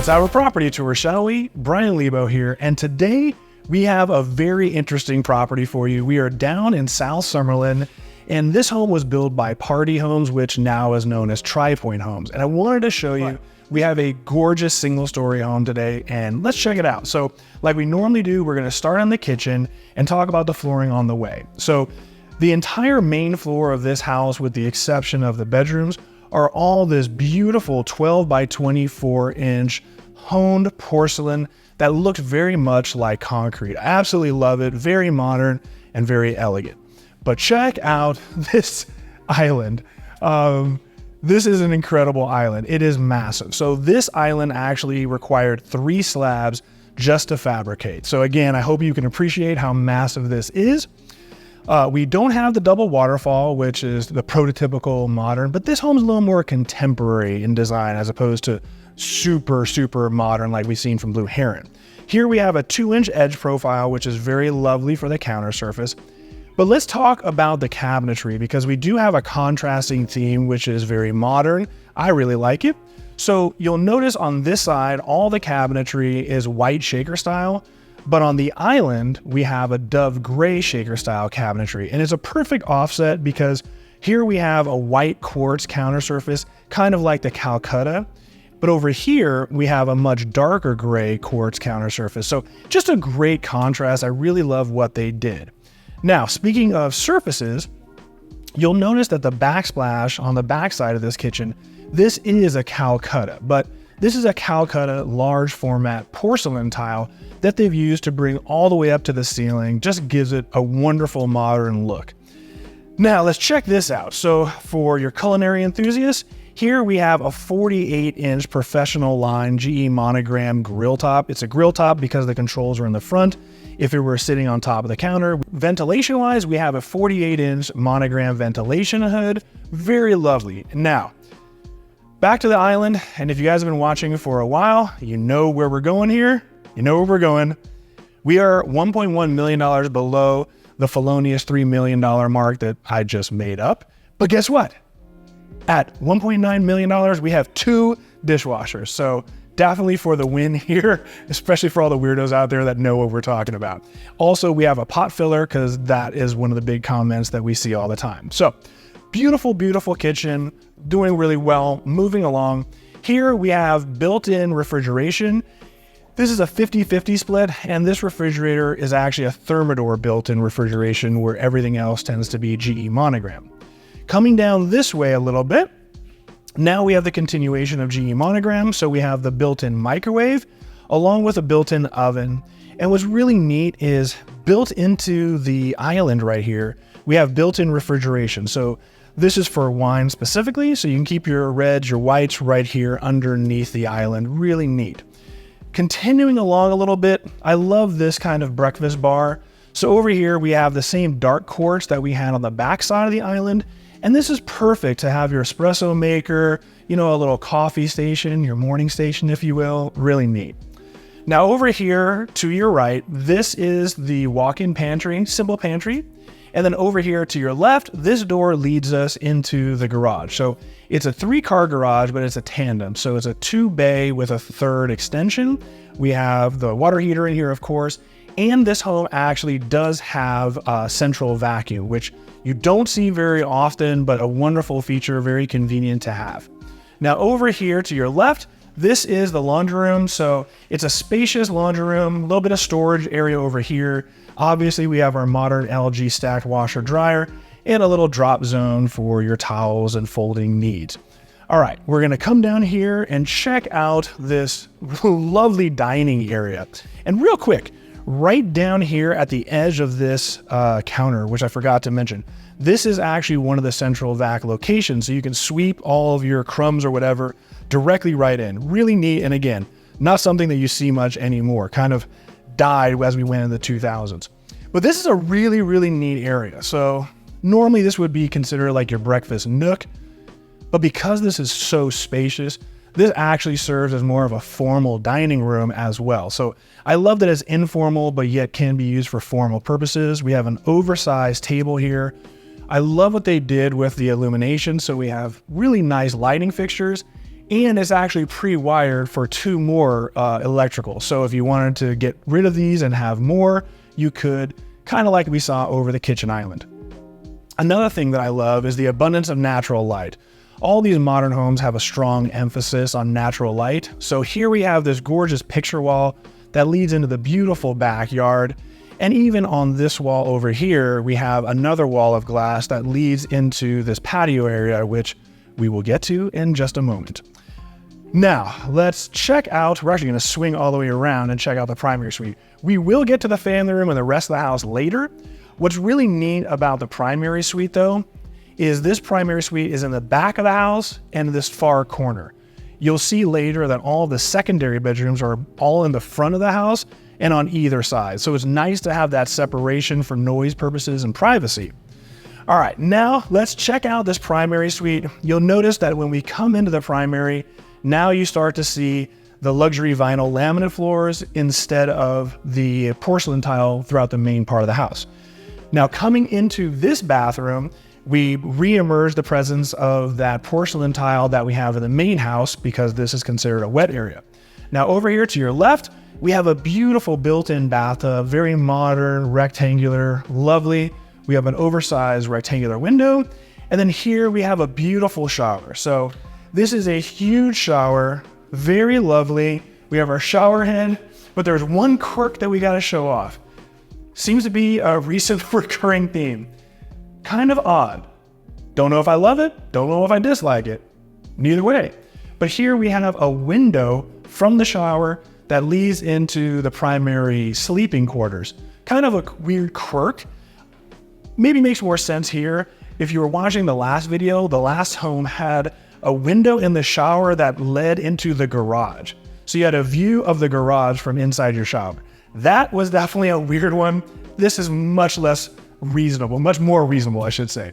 Let's have a property tour, shall we? Brian Lebo here, and today we have a very interesting property for you. We are down in South Summerlin, and this home was built by Party Homes, which now is known as Tri-Point Homes. And I wanted to show you, we have a gorgeous single-story home today, and let's check it out. So, like we normally do, we're gonna start on the kitchen and talk about the flooring on the way. So, the entire main floor of this house, with the exception of the bedrooms, are all this beautiful 12 by 24 inch honed porcelain that looks very much like concrete. I absolutely love it, very modern and very elegant. But check out this island. This is an incredible island. It is massive. So this island actually required 3 slabs just to fabricate. So again, I hope you can appreciate how massive this is. We don't have the double waterfall, which is the prototypical modern, but this home is a little more contemporary in design as opposed to super modern like we've seen from Blue Heron. Here we have a 2-inch edge profile, which is very lovely for the counter surface. But let's talk about the cabinetry, because we do have a contrasting theme, which is very modern. I really like it. So you'll notice on this side, all the cabinetry is white shaker style. But on the island, we have a dove gray shaker style cabinetry, and it's a perfect offset because here we have a white quartz counter surface, kind of like the Calcutta. But over here, we have a much darker gray quartz counter surface. So just a great contrast. I really love what they did. Now, speaking of surfaces, you'll notice that the backsplash on the backside of this kitchen, this is a Calcutta, but this is a Calcutta large format porcelain tile that they've used to bring all the way up to the ceiling. Just gives it a wonderful modern look. Now let's check this out. So for your culinary enthusiasts, here we have a 48-inch professional line GE monogram grill top. It's a grill top because the controls are in the front. If it were sitting on top of the counter. Ventilation-wise, we have a 48-inch monogram ventilation hood. Very lovely. Now, back to the island, and if you guys have been watching for a while, you know where we're going here. You know where we're going. We are $1.1 million below the felonious $3 million mark that I just made up. But guess what? At $1.9 million, we have 2 dishwashers. So definitely for the win here, especially for all the weirdos out there that know what we're talking about. Also, we have a pot filler because that is one of the big comments that we see all the time. So beautiful, beautiful kitchen, doing really well, moving along. Here we have built-in refrigeration. This is a 50-50 split, and this refrigerator is actually a Thermador built-in refrigeration where everything else tends to be GE monogram. Coming down this way a little bit, now we have the continuation of GE monogram. So we have the built-in microwave along with a built-in oven. And what's really neat is built into the island right here, we have built-in refrigeration. So this is for wine specifically, so you can keep your reds, your whites right here underneath the island. Really neat. Continuing along a little bit, I love this kind of breakfast bar. So over here, we have the same dark quartz that we had on the back side of the island. And this is perfect to have your espresso maker, you know, a little coffee station, your morning station, if you will. Really neat. Now over here to your right, this is the walk-in pantry, simple pantry. And then over here to your left, this door leads us into the garage. So it's a 3-car garage, but it's a tandem. So it's a 2-bay with a 3rd extension. We have the water heater in here, of course. And this home actually does have a central vacuum, which you don't see very often, but a wonderful feature, very convenient to have. Now over here to your left, this is the laundry room. So it's a spacious laundry room, a little bit of storage area over here. Obviously we have our modern LG stacked washer dryer and a little drop zone for your towels and folding needs. All right, we're gonna come down here and check out this lovely dining area. And real quick, right down here at the edge of this counter, which I forgot to mention, this is actually one of the central vac locations. So you can sweep all of your crumbs or whatever directly right in. Really neat. And again, not something that you see much anymore. Kind of died as we went in the 2000s. But this is a really, really neat area. So normally this would be considered like your breakfast nook. But because this is so spacious, this actually serves as more of a formal dining room as well. So I love that it's informal, but yet can be used for formal purposes. We have an oversized table here. I love what they did with the illumination. So we have really nice lighting fixtures And it's actually pre-wired for 2 more electrical. So if you wanted to get rid of these and have more, you could, kind of like we saw over the kitchen island. Another thing that I love is the abundance of natural light. All these modern homes have a strong emphasis on natural light. So here we have this gorgeous picture wall that leads into the beautiful backyard. And even on this wall over here, we have another wall of glass that leads into this patio area, which we will get to in just a moment. Now, let's check out, we're actually going to swing all the way around and check out the primary suite. We will get to the family room and the rest of the house later. What's really neat about the primary suite, though, is this primary suite is in the back of the house and this far corner. You'll see later that all the secondary bedrooms are all in the front of the house and on either side. So it's nice to have that separation for noise purposes and privacy. All right, now let's check out this primary suite. You'll notice that when we come into the primary, now you start to see the luxury vinyl laminate floors instead of the porcelain tile throughout the main part of the house. Now coming into this bathroom, we re-emerge the presence of that porcelain tile that we have in the main house because this is considered a wet area. Now over here to your left, we have a beautiful built-in bathtub, very modern, rectangular, lovely. We have an oversized rectangular window. And then here we have a beautiful shower. So this is a huge shower, very lovely. We have our shower head, but there's one quirk that we gotta show off. Seems to be a recent recurring theme. Kind of odd. Don't know if I love it, don't know if I dislike it. Neither way. But here we have a window from the shower that leads into the primary sleeping quarters. Kind of a weird quirk. Maybe makes more sense here. If you were watching the last video, the last home had a window in the shower that led into the garage. So you had a view of the garage from inside your shower. That was definitely a weird one. This is much less reasonable, much more reasonable, I should say.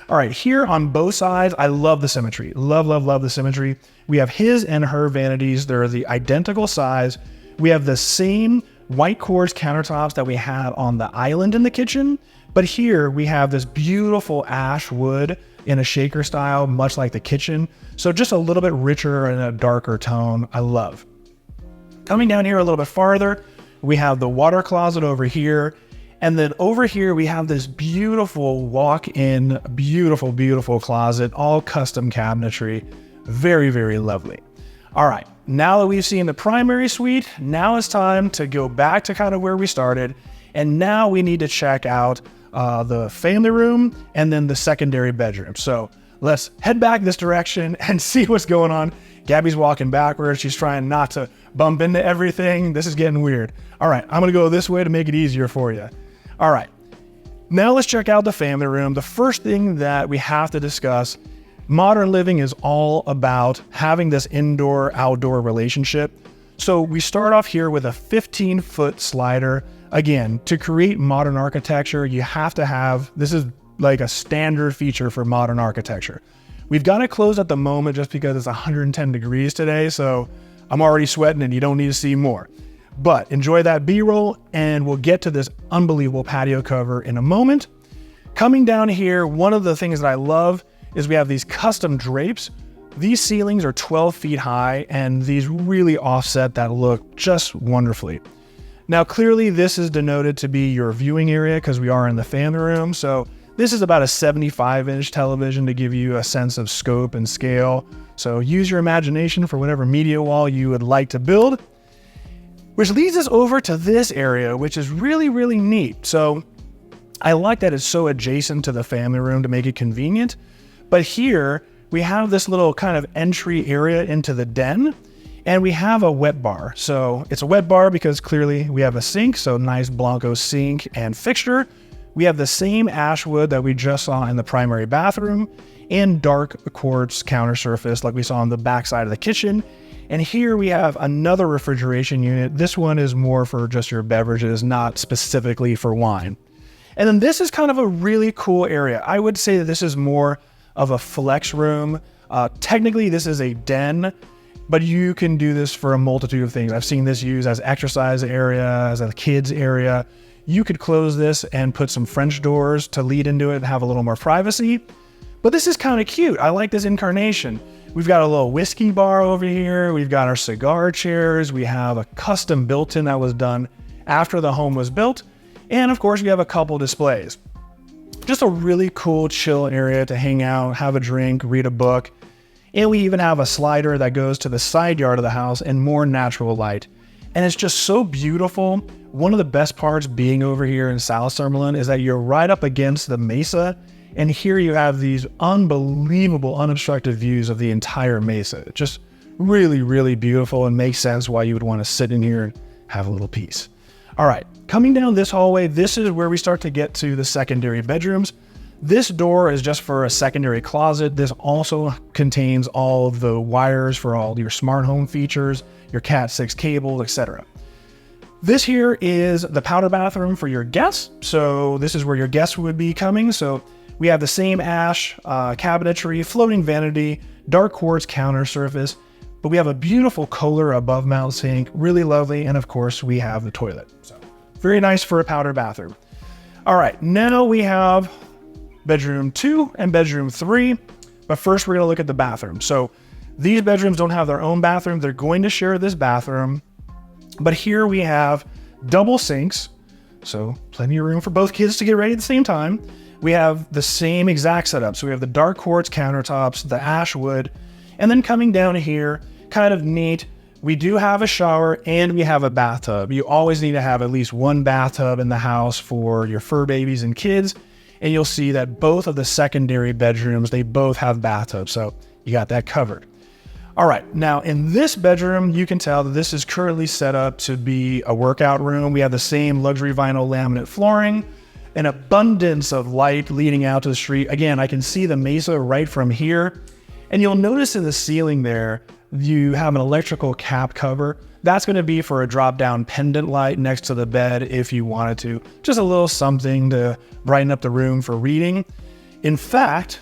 All right, here on both sides, I love the symmetry. Love, love, love the symmetry. We have his and her vanities. They're the identical size. We have the same white quartz countertops that we have on the island in the kitchen, but here we have this beautiful ash wood in a shaker style, much like the kitchen. So just a little bit richer and a darker tone, I love. Coming down here a little bit farther, we have the water closet over here. And then over here, we have this beautiful walk-in, beautiful, beautiful closet, all custom cabinetry. Very, very lovely. All right, now that we've seen the primary suite, now it's time to go back to kind of where we started. And now we need to check out the family room and then the secondary bedroom. So let's head back this direction and see what's going on. Gabby's walking backwards. She's trying not to bump into everything. This is getting weird. All right, I'm gonna go this way to make it easier for you. All right, now let's check out the family room. The first thing that we have to discuss, modern living is all about having this indoor-outdoor relationship. So we start off here with a 15-foot slider. Again, to create modern architecture, you have to have, this is like a standard feature for modern architecture. We've got it closed at the moment just because it's 110 degrees today, so I'm already sweating and you don't need to see more. But enjoy that B-roll and we'll get to this unbelievable patio cover in a moment. Coming down here, one of the things that I love is we have these custom drapes. These ceilings are 12 feet high and these really offset that look just wonderfully. Now, clearly this is denoted to be your viewing area because we are in the family room. So this is about a 75-inch television to give you a sense of scope and scale. So use your imagination for whatever media wall you would like to build. Which leads us over to this area, which is really, really neat. So I like that it's so adjacent to the family room to make it convenient. But here we have this little kind of entry area into the den and we have a wet bar. So it's a wet bar because clearly we have a sink. So nice Blanco sink and fixture. We have the same ash wood that we just saw in the primary bathroom and dark quartz counter surface like we saw on the back side of the kitchen. And here we have another refrigeration unit. This one is more for just your beverages, not specifically for wine. And then this is kind of a really cool area. I would say that this is more of a flex room. Technically, this is a den, but you can do this for a multitude of things. I've seen this used as exercise area, as a kids area. You could close this and put some French doors to lead into it and have a little more privacy. But this is kind of cute. I like this incarnation. We've got a little whiskey bar over here. We've got our cigar chairs. We have a custom built-in that was done after the home was built. And of course, we have a couple displays. Just a really cool, chill area to hang out, have a drink, read a book. And we even have a slider that goes to the side yard of the house and more natural light. And it's just so beautiful. One of the best parts being over here in South Summerlin is that you're right up against the mesa. And here you have these unbelievable, unobstructed views of the entire mesa. Just really, really beautiful, and makes sense why you would want to sit in here and have a little peace. All right, coming down this hallway, this is where we start to get to the secondary bedrooms. This door is just for a secondary closet. This also contains all of the wires for all your smart home features, your Cat 6 cable, etc. This here is the powder bathroom for your guests. So this is where your guests would be coming. So we have the same ash cabinetry, floating vanity, dark quartz counter surface, but we have a beautiful Kohler above mount sink, really lovely. And of course we have the toilet. So very nice for a powder bathroom. All right, now we have bedroom 2 and bedroom 3, but first we're gonna look at the bathroom. So these bedrooms don't have their own bathroom. They're going to share this bathroom, but here we have double sinks. So plenty of room for both kids to get ready at the same time. We have the same exact setup. So we have the dark quartz countertops, the ash wood, and then coming down here, kind of neat, we do have a shower and we have a bathtub. You always need to have at least one bathtub in the house for your fur babies and kids. And you'll see that both of the secondary bedrooms, they both have bathtubs. So you got that covered. All right, now in this bedroom, you can tell that this is currently set up to be a workout room. We have the same luxury vinyl laminate flooring, an abundance of light leading out to the street. Again, I can see the mesa right from here. And you'll notice in the ceiling there, you have an electrical cap cover. That's gonna be for a drop-down pendant light next to the bed if you wanted to. Just a little something to brighten up the room for reading. In fact,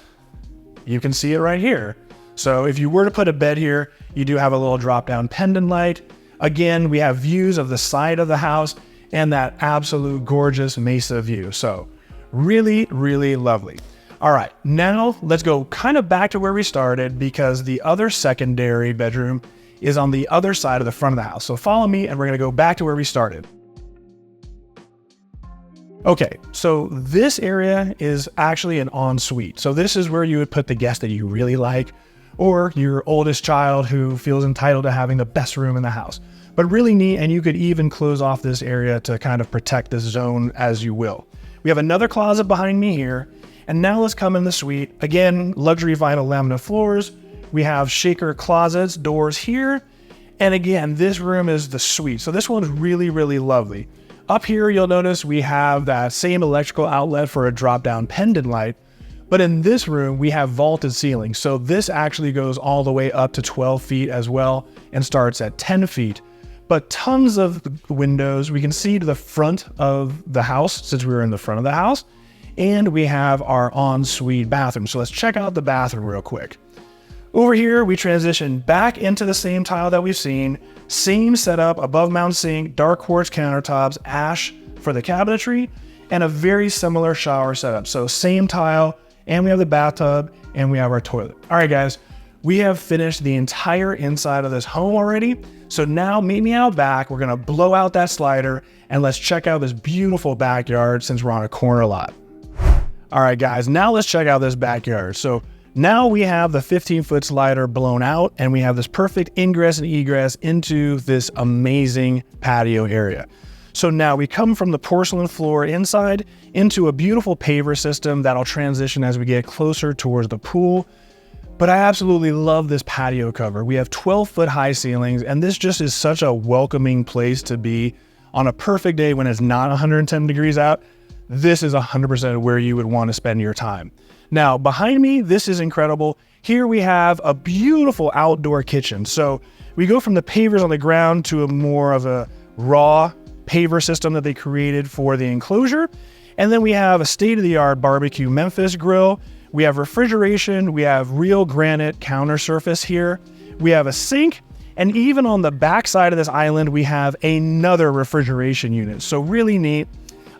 you can see it right here. So if you were to put a bed here, you do have a little drop-down pendant light. Again, we have views of the side of the house and that absolute gorgeous mesa view. So really, really lovely. All right, now let's go kind of back to where we started, because the other secondary bedroom is on the other side of the front of the house. So follow me and we're gonna go back to where we started. Okay, so this area is actually an ensuite. So this is where you would put the guest that you really like, or your oldest child who feels entitled to having the best room in the house. But really neat, and you could even close off this area to kind of protect this zone as you will. We have another closet behind me here, and now let's come in the suite. Again, luxury vinyl laminate floors. We have shaker closets, doors here. And again, this room is the suite. So this one's really, really lovely. Up here, you'll notice we have that same electrical outlet for a drop-down pendant light. But in this room, we have vaulted ceilings. So this actually goes all the way up to 12 feet as well and starts at 10 feet. But tons of windows. We can see to the front of the house since we were in the front of the house. And we have our ensuite bathroom. So let's check out the bathroom real quick. Over here, we transition back into the same tile that we've seen. Same setup, above mount sink, dark quartz countertops, ash for the cabinetry, and a very similar shower setup. So same tile, and we have the bathtub, and we have our toilet. All right, guys, we have finished the entire inside of this home already. So now meet me out back. We're gonna blow out that slider, and let's check out this beautiful backyard since we're on a corner lot. All right, guys, now let's check out this backyard. So now we have the 15-foot slider blown out, and we have this perfect ingress and egress into this amazing patio area. So now we come from the porcelain floor inside into a beautiful paver system that'll transition as we get closer towards the pool. But I absolutely love this patio cover. We have 12-foot high ceilings, and this just is such a welcoming place to be on a perfect day when it's not 110 degrees out. This is 100% where you would want to spend your time. Now, behind me, this is incredible. Here we have a beautiful outdoor kitchen. So we go from the pavers on the ground to a more of a raw paver system that they created for the enclosure. And then we have a state-of-the-art barbecue Memphis grill. We have refrigeration. We have real granite counter surface here. We have a sink. And even on the back side of this island, we have another refrigeration unit. So really neat.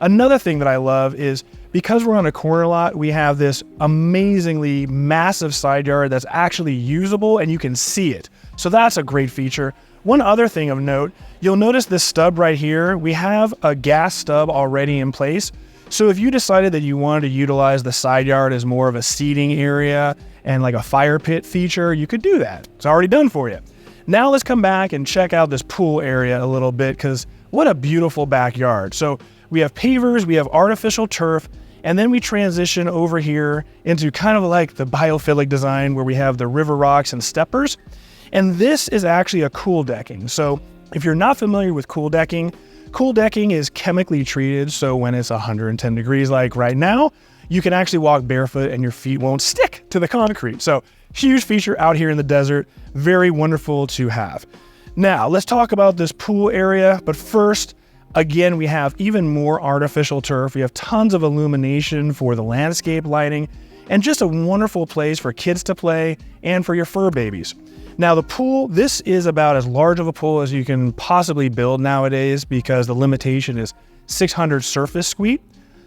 Another thing that I love is Because we're on a corner lot, we have this amazingly massive side yard that's actually usable and you can see it. So that's a great feature. One other thing of note, you'll notice this stub right here. We have a gas stub already in place. So if you decided that you wanted to utilize the side yard as more of a seating area and like a fire pit feature, you could do that. It's already done for you. Now let's come back and check out this pool area a little bit, because what a beautiful backyard. So we have pavers, we have artificial turf, and then we transition over here into kind of like the biophilic design where we have the river rocks and steppers. And this is actually a cool decking. So if you're not familiar with cool decking is chemically treated. So when it's 110 degrees like right now, you can actually walk barefoot and your feet won't stick to the concrete. So huge feature out here in the desert, very wonderful to have. Now let's talk about this pool area. But first, again, we have even more artificial turf. We have tons of illumination for the landscape lighting and just a wonderful place for kids to play and for your fur babies. Now the pool, this is about as large of a pool as you can possibly build nowadays because the limitation is 600 surface feet.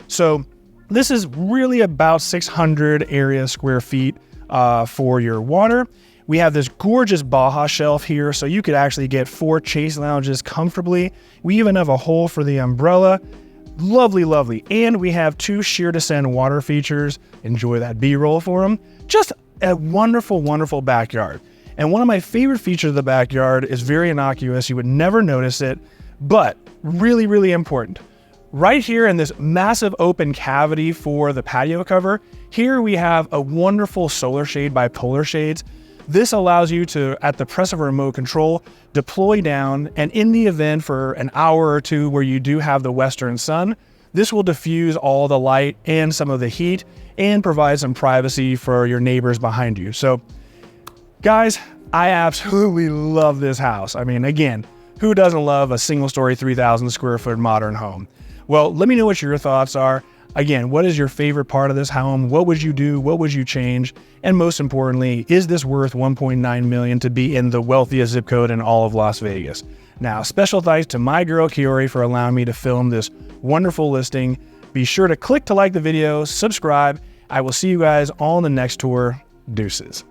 So this is really about 600 area square feet for your water. We have this gorgeous Baja shelf here, so you could actually get 4 chase lounges comfortably. We even have a hole for the umbrella. Lovely, lovely. And we have 2 sheer descent water features. Enjoy that B-roll for them. Just a wonderful, wonderful backyard. And one of my favorite features of the backyard is very innocuous. You would never notice it, but really, really important. Right here in this massive open cavity for the patio cover, here we have a wonderful solar shade by Polar Shades. This allows you to, at the press of a remote control, deploy down, and in the event for an hour or two where you do have the western sun, this will diffuse all the light and some of the heat and provide some privacy for your neighbors behind you. So guys, I absolutely love this house. I mean, again, who doesn't love a single story 3,000 square foot modern home? Well, let me know what your thoughts are. Again, what is your favorite part of this home? What would you do? What would you change? And most importantly, is this worth $1.9 million to be in the wealthiest zip code in all of Las Vegas? Now, special thanks to my girl Kiori for allowing me to film this wonderful listing. Be sure to click to like the video, subscribe. I will see you guys all in the next tour. Deuces.